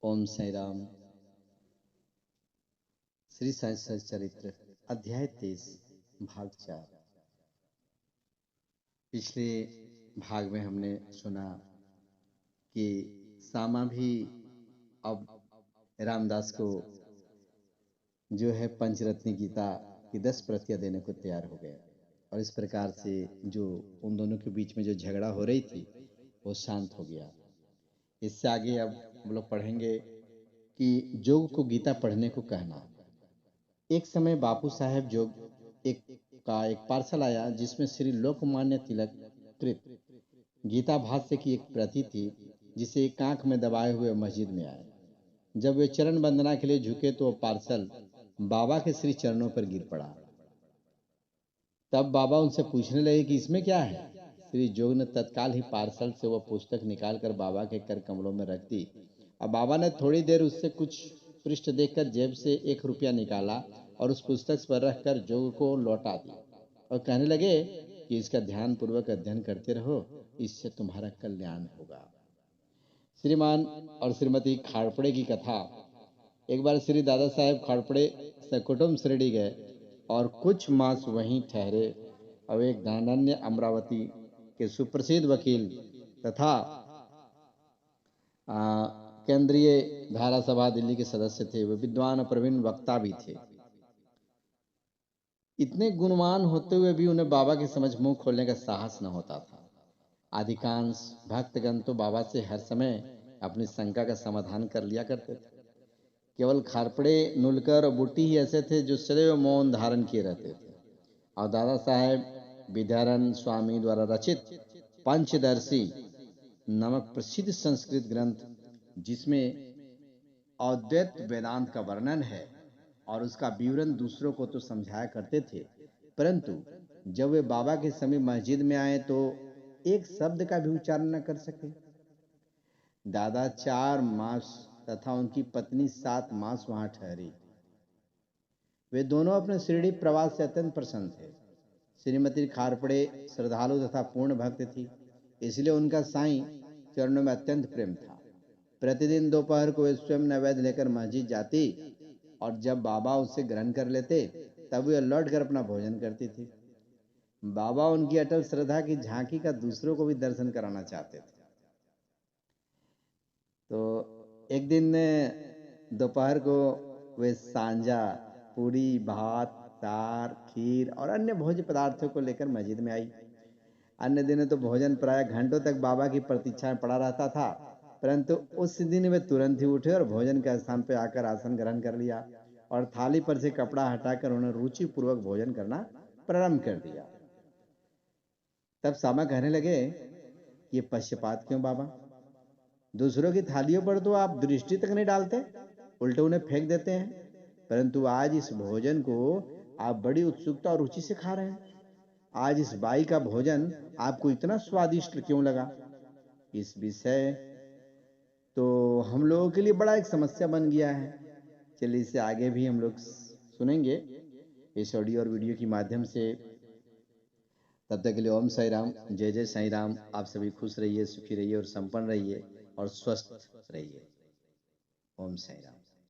ओम साई राम। श्री साई सच्चरित्र अध्याय 23 भाग 4। पिछले भाग में हमने सुना कि सामा भी अब रामदास को जो है पंचरत्न गीता की 10 प्रतियां देने को तैयार हो गया और इस प्रकार से जो उन दोनों के बीच में जो झगड़ा हो रही थी वो शांत हो गया। इससे आगे अब हम लोग पढ़ेंगे कि जोग को गीता पढ़ने को कहना। एक समय बापू साहेब जोग एक पार्सल आया जिसमें श्री लोकमान्य तिलक कृत गीता भाष्य की एक प्रति थी, जिसे एक आंख में दबाए हुए मस्जिद में आए। जब वे चरण वंदना के लिए झुके तो पार्सल बाबा के श्री चरणों पर गिर पड़ा। तब बाबा उनसे पूछने लगे कि इसमें क्या है। श्री जोग ने तत्काल ही पार्सल से वह पुस्तक निकालकर बाबा के कर कमलों में रख दी और बाबा ने थोड़ी देर उससे कुछ पृष्ठ देखकर जेब से 1 रुपया निकाला और उस पुस्तक पर रखकर जोग को लौटा दी और कहने लगे कि इसका ध्यान पूर्वक अध्ययन करते रहो, इससे तुम्हारा कल्याण होगा। श्रीमान और श्रीमती खाड़पड़े की कथा। एक बार श्री दादा साहेब खाड़पड़े सकुटुंब शिरडी गए और कुछ मास वहीं ठहरे और एक धनाढ्य अमरावती के सुप्रसिद्ध वकील तथा केंद्रीय धारा सभा दिल्ली के सदस्य थे। वे विद्वान प्रवीण वक्ता भी थे। इतने गुणवान होते हुए भी उन्हें बाबा के समझ मुंह खोलने का साहस न होता था। अधिकांश भक्तगण तो बाबा से हर समय अपनी शंका का समाधान कर लिया करते थे। केवल खारपड़े, नुलकर और बुट्टी ही ऐसे थे जो सदैव मौन धारण किए रहते थे। और दादा साहेब विद्यारण स्वामी द्वारा रचित पंचदर्शी नामक प्रसिद्ध संस्कृत ग्रंथ, जिसमें अद्वैत वेदांत का वर्णन है और उसका विवरण दूसरों को तो समझाया करते थे, परंतु जब वे बाबा के समीप मस्जिद में आए तो एक शब्द का भी उच्चारण न कर सके। दादा 4 मास तथा उनकी पत्नी 7 मास वहां ठहरी। वे दोनों अपने शिरडी प्रवास से अत्यंत प्रसन्न थे। श्रीमती खारपड़े श्रद्धालु तथा पूर्ण भक्त थी, इसलिए उनका साईं चरणों में अत्यंत प्रेम था। प्रतिदिन दोपहर को वे स्वयं नैवेद्य लेकर मस्जिद जाती और जब बाबा उसे ग्रहण कर लेते तब वे लौट कर अपना भोजन करती थी। बाबा उनकी अटल श्रद्धा की झांकी का दूसरों को भी दर्शन कराना चाहते थे। तो एक दिन दोपहर को वे सांजा, पूरी, भात, दार, खीर और अन्य भोज्य पदार्थों को लेकर मस्जिद में आई। अन्य दिनों तो भोजन प्राय घंटों तक बाबा की प्रतीक्षा में पड़ा रहता था, परंतु उस दिन वे तुरंत ही उठे और भोजन के स्थान पर आकर आसन ग्रहण कर लिया और थाली पर से कपड़ा हटाकर उन्हें रुचि पूर्वक भोजन करना प्रारंभ कर दिया। तब सामा कहने लगे, ये पक्षपात क्यों बाबा? दूसरों की थालियों पर तो आप दृष्टि तक नहीं डालते, उल्टे उन्हें फेंक देते हैं, परंतु आज इस भोजन को आप बड़ी उत्सुकता और रुचि से खा रहे हैं। आज इस बाई का भोजन आपको इतना स्वादिष्ट क्यों लगा? इस विषय तो हम लोगों के लिए बड़ा एक समस्या बन गया है। चलिए इसे आगे भी हम लोग सुनेंगे इस ऑडियो और वीडियो के माध्यम से। तब तक के लिए ओम साई राम, जय जय साई राम। आप सभी खुश रहिए, सुखी रहिए और संपन्न रहिए और स्वस्थ रहिए। ओम साई राम।